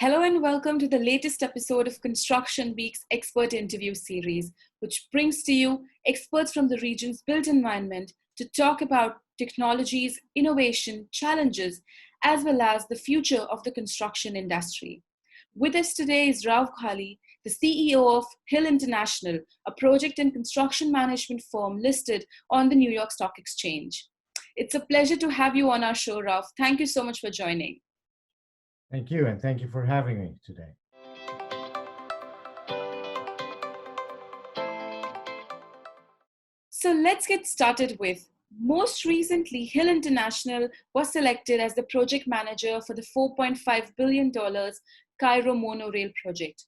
Hello and welcome to the latest episode of Construction Week's Expert Interview Series, which brings to you experts from the region's built environment to talk about technologies, innovation, challenges, as well as the future of the construction industry. With us today is Raouf Ghali, the CEO of Int'l International, a project and construction management firm listed on the New York Stock Exchange. It's a pleasure to have you on our show, Raouf. Thank you so much for joining. Thank you, and thank you for having me today. So let's get started with, most recently, Int'l International was selected as the project manager for the $4.5 billion Cairo Monorail project.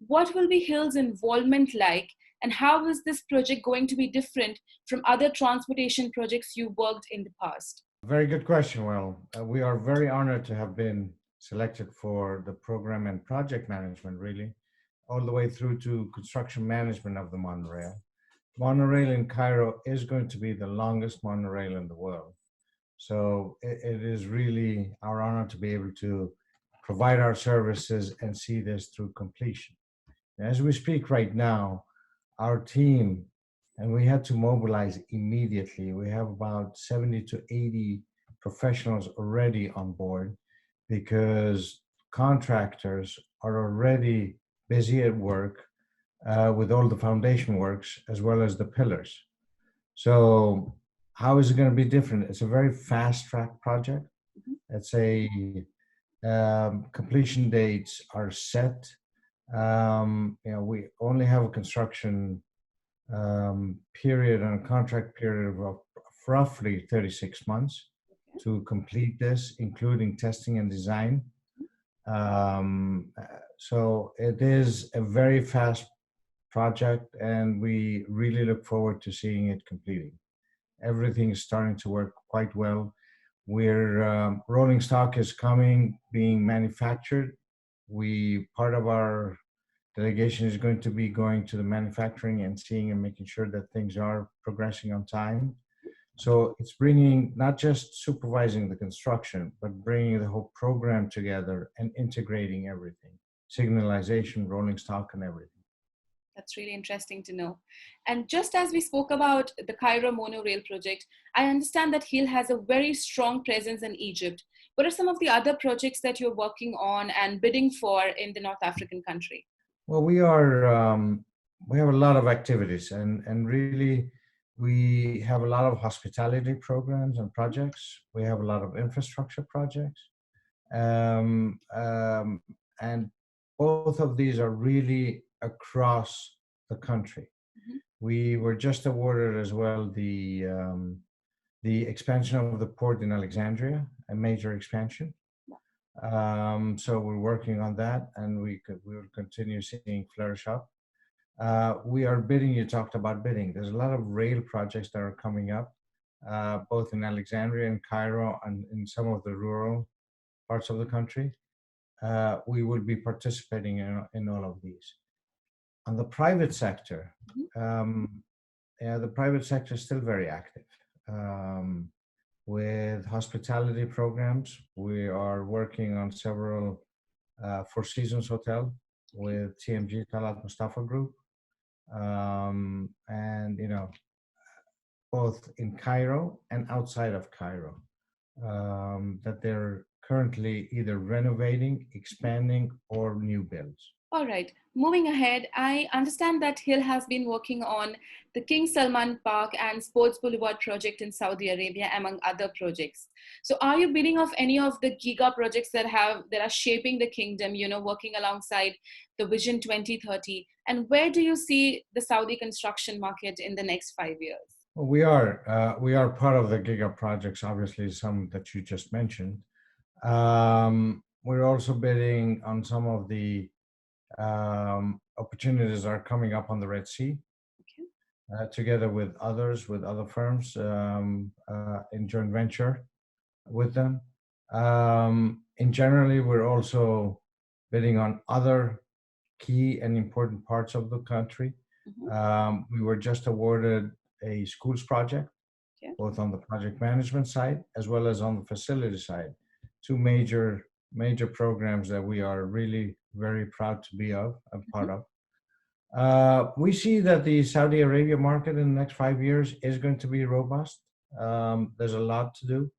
What will be Int'l's involvement like, and how is this project going to be different from other transportation projects you worked in the past? Very good question. Well, we are very honored to have been selected for the program and project management, really, all the way through to construction management of the monorail. Monorail in Cairo is going to be the longest monorail in the world. So it is really our honor to be able to provide our services and see this through completion. As we speak right now, our team, and we had to mobilize immediately. We have about 70 to 80 professionals already on board because contractors are already busy at work with all the foundation works as well as the pillars. So how is it going to be different? It's a very fast track project. It's a completion dates are set. We only have a construction period and a contract period of roughly 36 months to complete this, including testing and design. So it is a very fast project, and we really look forward to seeing it completing. Everything is starting to work quite well. We're rolling stock is being manufactured. Part of our delegation is going to be going to the manufacturing and seeing and making sure that things are progressing on time. So it's bringing, not just supervising the construction, but bringing the whole program together and integrating everything, signalization, rolling stock, and everything. That's really interesting to know. And just as we spoke about the Cairo Monorail project, I understand that Int'l has a very strong presence in Egypt. What are some of the other projects that you're working on and bidding for in the North African country? Well, we have a lot of activities, and really we have a lot of hospitality programs and projects. We have a lot of infrastructure projects, and both of these are really across the country. We were just awarded as well the expansion of the port in Alexandria, a major expansion. So we're working on that, and we will continue seeing flourish up. We are bidding. You talked about bidding. There's a lot of rail projects that are coming up, both in Alexandria and Cairo and in some of the rural parts of the country. We will be participating in all of these. On the private sector, the private sector is still very active. With hospitality programs, we are working on several Four Seasons Hotel with TMG Talat Mustafa Group, and both in Cairo and outside of Cairo, that they're currently either renovating, expanding, or new builds. All right, moving ahead, I understand that Int'l has been working on the King Salman Park and Sports Boulevard project in Saudi Arabia, among other projects. So are you bidding of any of the giga projects that are shaping the kingdom, working alongside the Vision 2030? And where do you see the Saudi construction market in the next 5 years? Well, we are part of the giga projects, obviously, some that you just mentioned. We're also bidding on some of the opportunities are coming up on the Red Sea, together with other firms in joint venture with them. In generally, we're also bidding on other key and important parts of the country. We were just awarded a schools project, both on the project management side as well as on the facility side, two major major programs that we are really very proud to be a Mhm. part of. We see that the Saudi Arabia market in the next 5 years is going to be robust. There's a lot to do.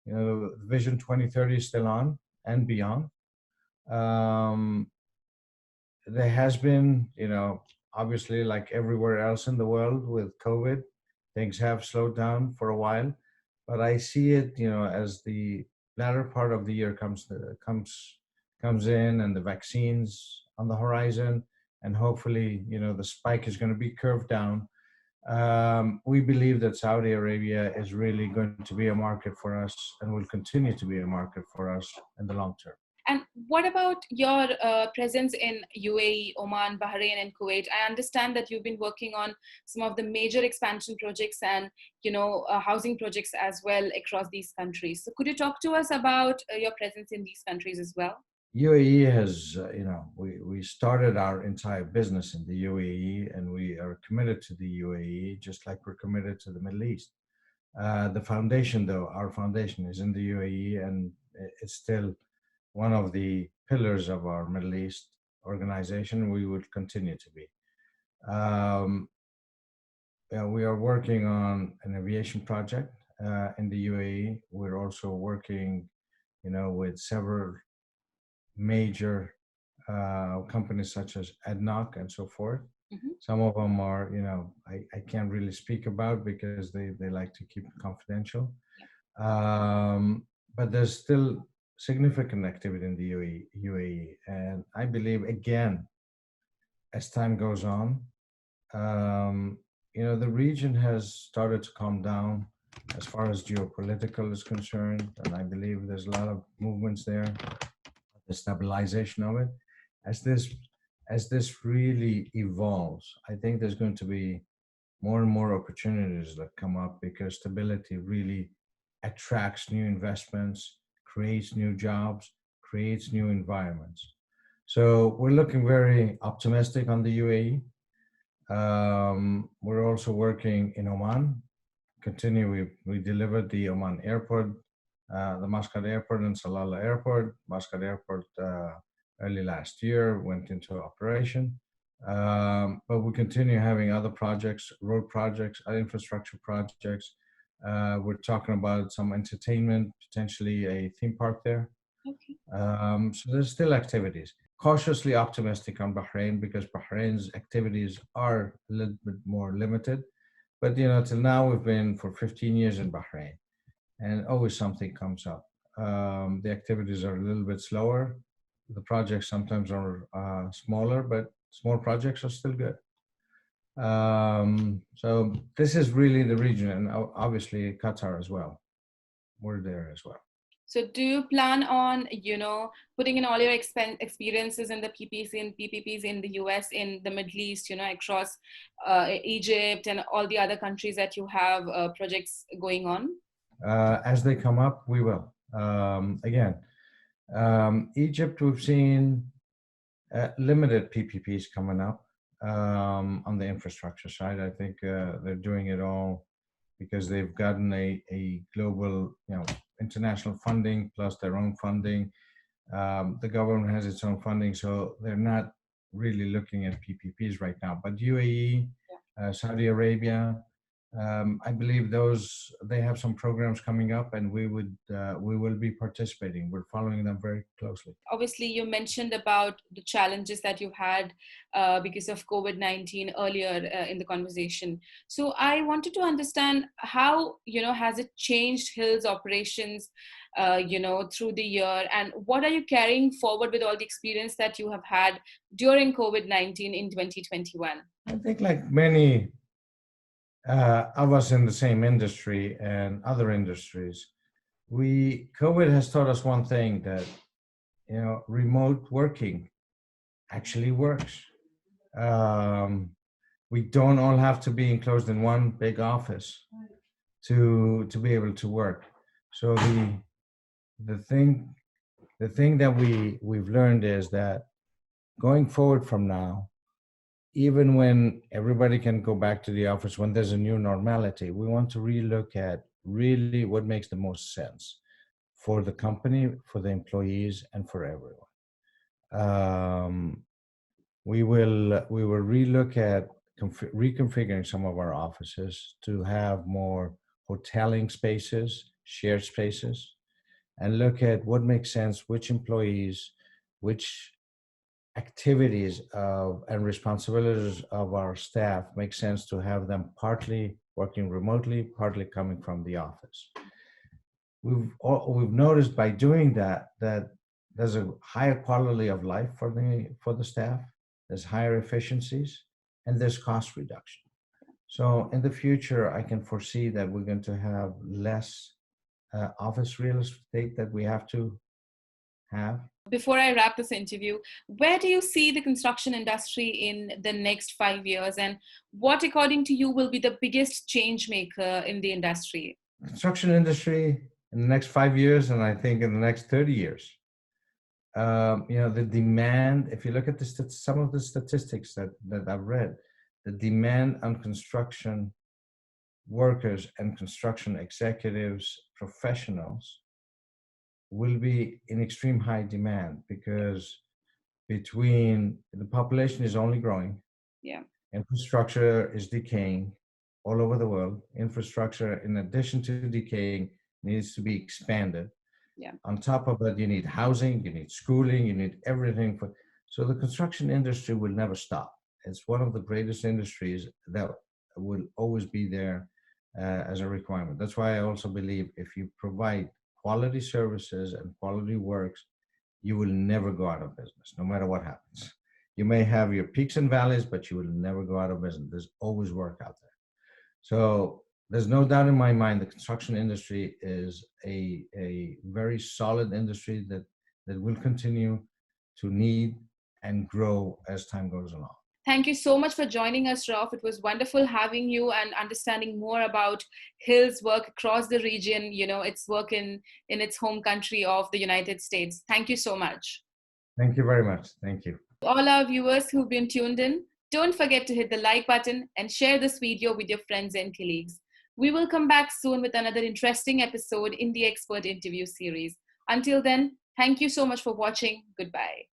You know, Vision 2030 is still on and beyond. Um, there has been, obviously, like everywhere else in the world with COVID, things have slowed down for a while. But I see it, as the latter part of the year comes in, and the vaccines on the horizon, and hopefully, the spike is going to be curved down. We believe that Saudi Arabia is really going to be a market for us and will continue to be a market for us in the long term. And what about your presence in UAE, Oman, Bahrain, and Kuwait? I understand that you've been working on some of the major expansion projects and housing projects as well across these countries. So could you talk to us about your presence in these countries as well? UAE has, we started our entire business in the UAE, and we are committed to the UAE just like we're committed to the Middle East. The foundation, though, our foundation is in the UAE, and it's still one of the pillars of our Middle East organization. We would continue to be. Um, yeah, we are working on an aviation project in the UAE. We're also working, with several major companies such as ADNOC and so forth. Mhm. Some of them are, I can't really speak about because they like to keep it confidential. But there's still significant activity in the UAE. And I believe, again, as time goes on, um, the region has started to calm down as far as geopolitical is concerned. And I believe there's a lot of movements there, the stabilization of it. As this as this really evolves, I think there's going to be more and more opportunities that come up because stability really attracts new investments, creates new jobs, creates new environments. So we're looking very optimistic on the UAE. We're also working in Oman. We delivered the Oman airport, the Muscat airport and Salalah airport. Muscat airport early last year went into operation. But we continue having other projects, road projects, infrastructure projects. We're talking about some entertainment, potentially a theme park there. Okay. So there's still activities. Cautiously optimistic on Bahrain because Bahrain's activities are a little bit more limited. But till now we've been for 15 years in Bahrain, and always something comes up. The activities are a little bit slower. The projects sometimes are smaller, but small projects are still good. So this is really the region, and obviously Qatar as well. We're there as well. So do you plan on, putting in all your experiences in the PPC and PPPs in the US, in the Middle East, across Egypt and all the other countries that you have projects going on? As they come up, we will. Again, Egypt, we've seen limited PPPs coming up on the infrastructure side. I think they're doing it all because they've gotten a global, international funding plus their own funding. The government has its own funding, so they're not really looking at PPPs right now. But UAE, Saudi Arabia, I believe they have some programs coming up, and we will be participating. We're following them very closely. Obviously, you mentioned about the challenges that you've had because of COVID-19 earlier in the conversation. So I wanted to understand how, has it changed Hill's operations, through the year, and what are you carrying forward with all the experience that you have had during COVID-19 in 2021? I think like many of us in the same industry and other industries, COVID has taught us one thing, that remote working actually works. We don't all have to be enclosed in one big office to be able to work. So the thing that we've learned is that going forward from now, even when everybody can go back to the office, when there's a new normality, we want to relook at really what makes the most sense for the company, for the employees, and for everyone. We will relook at reconfiguring some of our offices to have more hoteling spaces, shared spaces, and look at what makes sense, which employees, which activities and responsibilities of our staff make sense to have them partly working remotely, partly coming from the office. We've noticed by doing that there's a higher quality of life for the staff, there's higher efficiencies, and there's cost reduction. So in the future, I can foresee that we're going to have less office real estate that we have to have. Before I wrap this interview, where do you see the construction industry in the next 5 years? And what, according to you, will be the biggest change maker in the industry? Construction industry in the next 5 years, and I think in the next 30 years. The demand, if you look at some of the statistics that I've read, the demand on construction workers and construction executives, professionals, will be in extreme high demand because between the population is only growing, yeah, infrastructure is decaying all over the world. Infrastructure, in addition to decaying, needs to be expanded. Yeah. On top of that, you need housing, you need schooling, you need everything. So the construction industry will never stop. It's one of the greatest industries that will always be there as a requirement. That's why I also believe if you provide quality services and quality works, you will never go out of business, no matter what happens. You may have your peaks and valleys, but you will never go out of business. There's always work out there. So there's no doubt in my mind the construction industry is a very solid industry that will continue to need and grow as time goes along. Thank you so much for joining us, Raouf. It was wonderful having you and understanding more about Hill's work across the region, its work in its home country of the United States. Thank you so much. Thank you very much. Thank you. All our viewers who've been tuned in, don't forget to hit the like button and share this video with your friends and colleagues. We will come back soon with another interesting episode in the Expert Interview series. Until then, thank you so much for watching. Goodbye.